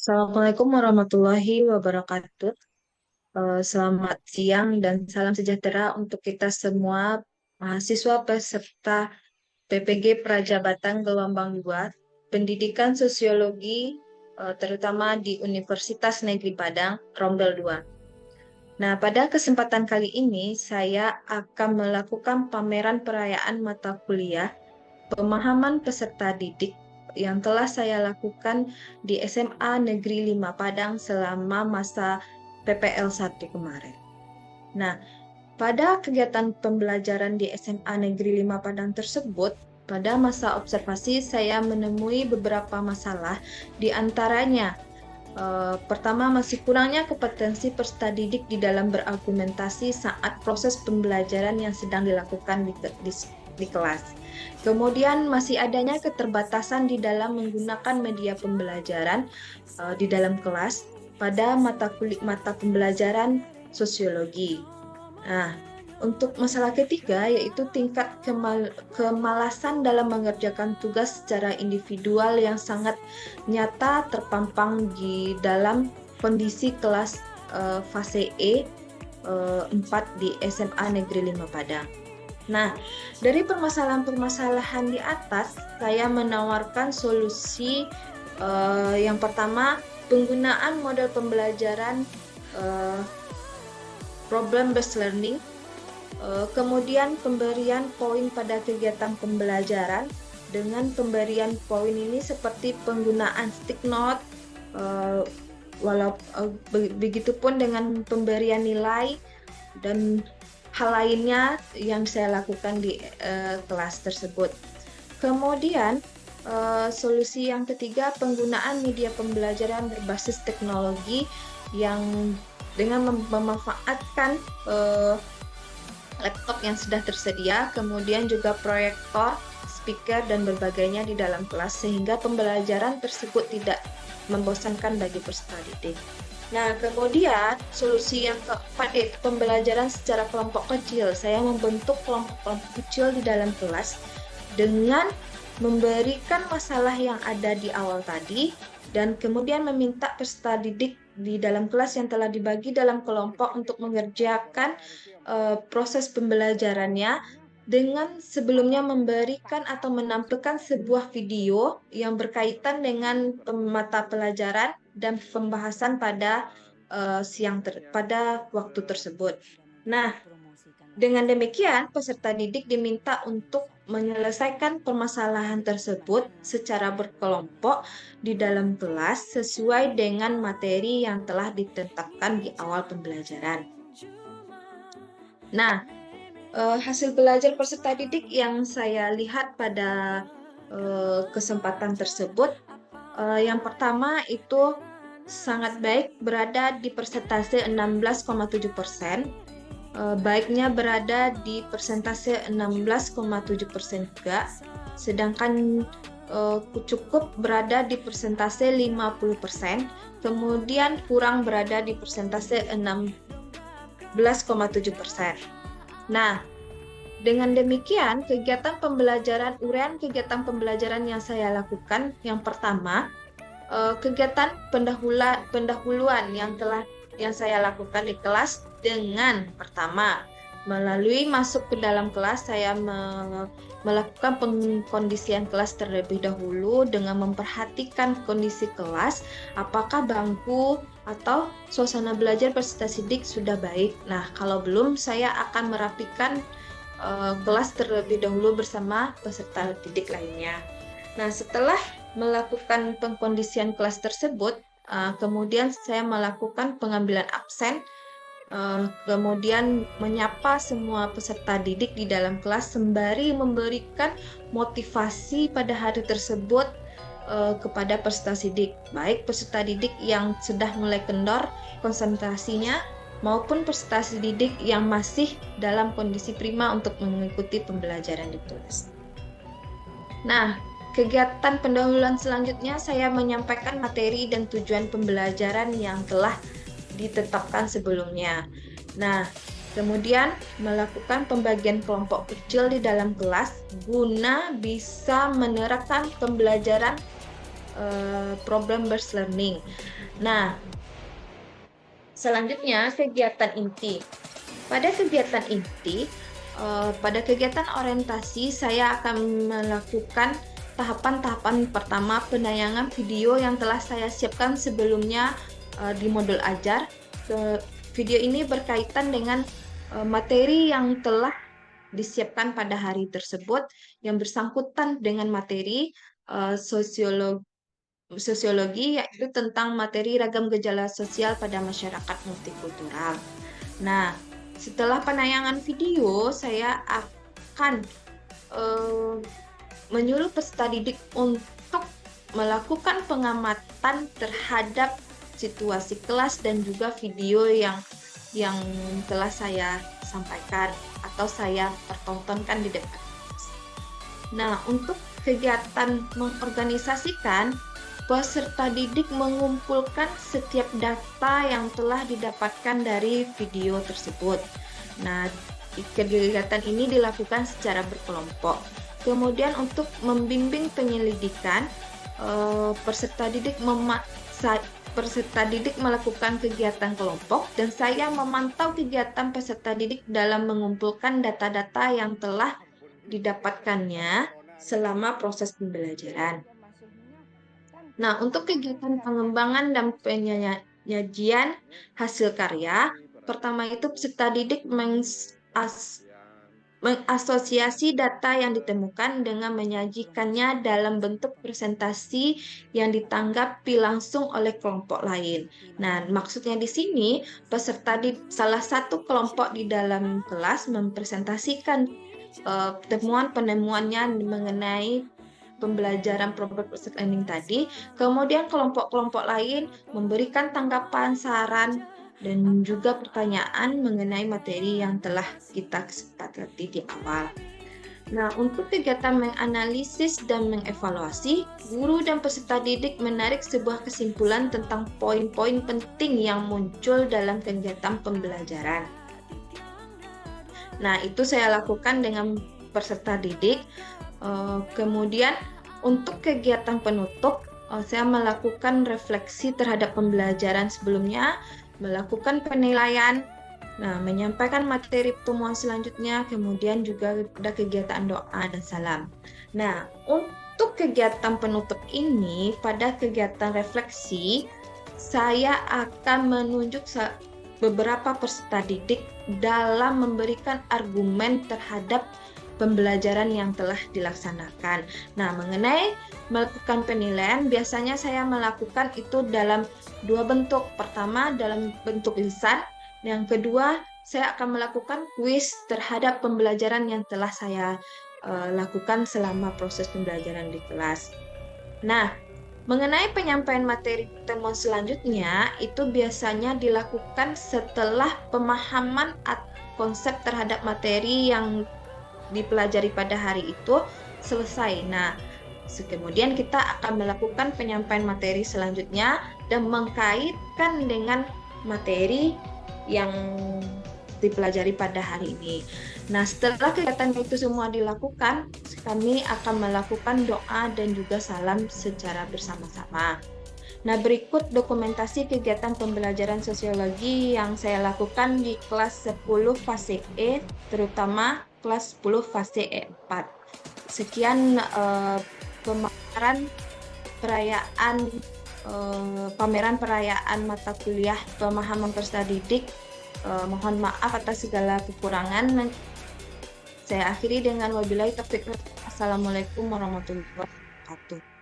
Assalamualaikum warahmatullahi wabarakatuh. Selamat siang dan salam sejahtera untuk kita semua mahasiswa peserta PPG Prajabatan Gelombang 2, Pendidikan Sosiologi, terutama di Universitas Negeri Padang, Rombel 2. Nah, pada kesempatan kali ini saya akan melakukan pameran perayaan mata kuliah pemahaman peserta didik yang telah saya lakukan di SMA Negeri 5 Padang selama masa PPL 1 kemarin. Nah, pada kegiatan pembelajaran di SMA Negeri 5 Padang tersebut, pada masa observasi saya menemui beberapa masalah, di antaranya pertama, masih kurangnya kompetensi peserta didik di dalam berargumentasi saat proses pembelajaran yang sedang dilakukan di kelas. Kemudian masih adanya keterbatasan di dalam menggunakan media pembelajaran di dalam kelas pada mata pembelajaran sosiologi. Nah, untuk masalah ketiga yaitu tingkat kemalasan dalam mengerjakan tugas secara individual yang sangat nyata terpampang di dalam kondisi kelas fase E 4 di SMA Negeri 5 Padang. Nah, dari permasalahan-permasalahan di atas, saya menawarkan solusi yang pertama, penggunaan model pembelajaran problem-based learning. Kemudian pemberian poin pada kegiatan pembelajaran dengan pemberian poin ini seperti penggunaan stick note, begitupun dengan pemberian nilai dan hal lainnya yang saya lakukan di kelas tersebut. Kemudian solusi yang ketiga, penggunaan media pembelajaran berbasis teknologi yang dengan memanfaatkan laptop yang sudah tersedia, kemudian juga proyektor, speaker, dan berbagainya di dalam kelas sehingga pembelajaran tersebut tidak membosankan bagi peserta didik. Nah, kemudian solusi yang keempat yaitu pembelajaran secara kelompok kecil. Saya membentuk kelompok-kelompok kecil di dalam kelas dengan memberikan masalah yang ada di awal tadi dan kemudian meminta peserta didik di dalam kelas yang telah dibagi dalam kelompok untuk mengerjakan proses pembelajarannya dengan sebelumnya memberikan atau menampilkan sebuah video yang berkaitan dengan mata pelajaran dan pembahasan pada pada waktu tersebut. Nah, dengan demikian peserta didik diminta untuk menyelesaikan permasalahan tersebut secara berkelompok di dalam kelas sesuai dengan materi yang telah ditetapkan di awal pembelajaran. Nah, hasil belajar peserta didik yang saya lihat pada kesempatan tersebut, yang pertama itu sangat baik, berada di persentase 16,7%, baiknya berada di persentase 16,7% juga, sedangkan cukup berada di persentase 50%, kemudian kurang berada di persentase 16,7%. Nah, dengan demikian, uraian kegiatan pembelajaran yang saya lakukan, yang pertama, kegiatan pendahuluan yang saya lakukan di kelas dengan pertama, melalui masuk ke dalam kelas, saya melakukan pengkondisian kelas terlebih dahulu dengan memperhatikan kondisi kelas, apakah bangku atau suasana belajar peserta didik sudah baik. Nah, kalau belum, saya akan merapikan kelas terlebih dahulu bersama peserta didik lainnya. Nah, setelah melakukan pengkondisian kelas tersebut, kemudian saya melakukan pengambilan absen, kemudian menyapa semua peserta didik di dalam kelas sembari memberikan motivasi pada hari tersebut kepada peserta didik, baik peserta didik yang sudah mulai kendor konsentrasinya maupun peserta didik yang masih dalam kondisi prima untuk mengikuti pembelajaran di kelas. Nah, kegiatan pendahuluan selanjutnya saya menyampaikan materi dan tujuan pembelajaran yang telah ditetapkan sebelumnya. Nah, kemudian melakukan pembagian kelompok kecil di dalam kelas guna bisa menerapkan pembelajaran problem-based learning. Nah, selanjutnya kegiatan inti. Pada kegiatan inti, pada kegiatan orientasi, saya akan melakukan tahapan-tahapan pertama penayangan video yang telah saya siapkan sebelumnya di modul ajar. Video ini berkaitan dengan materi yang telah disiapkan pada hari tersebut yang bersangkutan dengan materi sosiologi, yaitu tentang materi ragam gejala sosial pada masyarakat multikultural. Nah, setelah penayangan video, saya akan menyuruh peserta didik untuk melakukan pengamatan terhadap situasi kelas dan juga video yang telah saya sampaikan atau saya pertontonkan di depan. Nah, untuk kegiatan mengorganisasikan, peserta didik mengumpulkan setiap data yang telah didapatkan dari video tersebut. Nah, kegiatan ini dilakukan secara berkelompok. Kemudian untuk membimbing penyelidikan, peserta didik melakukan kegiatan kelompok dan saya memantau kegiatan peserta didik dalam mengumpulkan data-data yang telah didapatkannya selama proses pembelajaran. Nah, untuk kegiatan pengembangan dan penyajian hasil karya, pertama itu peserta didik mengasosiasi data yang ditemukan dengan menyajikannya dalam bentuk presentasi yang ditanggapi langsung oleh kelompok lain. Nah, maksudnya di sini peserta di salah satu kelompok di dalam kelas mempresentasikan temuan-penemuannya mengenai pembelajaran problem learning tadi, kemudian kelompok-kelompok lain memberikan tanggapan, saran, dan juga pertanyaan mengenai materi yang telah kita sepakati di awal. Nah, untuk kegiatan menganalisis dan mengevaluasi, guru dan peserta didik menarik sebuah kesimpulan tentang poin-poin penting yang muncul dalam kegiatan pembelajaran. Nah, itu saya lakukan dengan peserta didik. Kemudian untuk kegiatan penutup, saya melakukan refleksi terhadap pembelajaran sebelumnya, melakukan penilaian, menyampaikan materi pertemuan selanjutnya, kemudian juga ada kegiatan doa dan salam. Nah, untuk kegiatan penutup ini, pada kegiatan refleksi, saya akan menunjuk beberapa peserta didik dalam memberikan argumen terhadap pembelajaran yang telah dilaksanakan. Nah, mengenai melakukan penilaian, biasanya saya melakukan itu dalam dua bentuk. Pertama, dalam bentuk lisan. Yang kedua, saya akan melakukan kuis terhadap pembelajaran yang telah saya lakukan selama proses pembelajaran di kelas. Nah, mengenai penyampaian materi pertemuan selanjutnya, itu biasanya dilakukan setelah pemahaman konsep terhadap materi yang dipelajari pada hari itu selesai. Nah, kemudian kita akan melakukan penyampaian materi selanjutnya dan mengkaitkan dengan materi yang dipelajari pada hari ini. Nah, setelah kegiatan itu semua dilakukan, kami akan melakukan doa dan juga salam secara bersama-sama. Nah, berikut dokumentasi kegiatan pembelajaran sosiologi yang saya lakukan di kelas 10 fase E, terutama kelas 10 fase E4. Sekian pameran perayaan mata kuliah pemahaman peserta didik. Mohon maaf atas segala kekurangan. Saya akhiri dengan wabillahi taufiq. Assalamualaikum warahmatullahi wabarakatuh.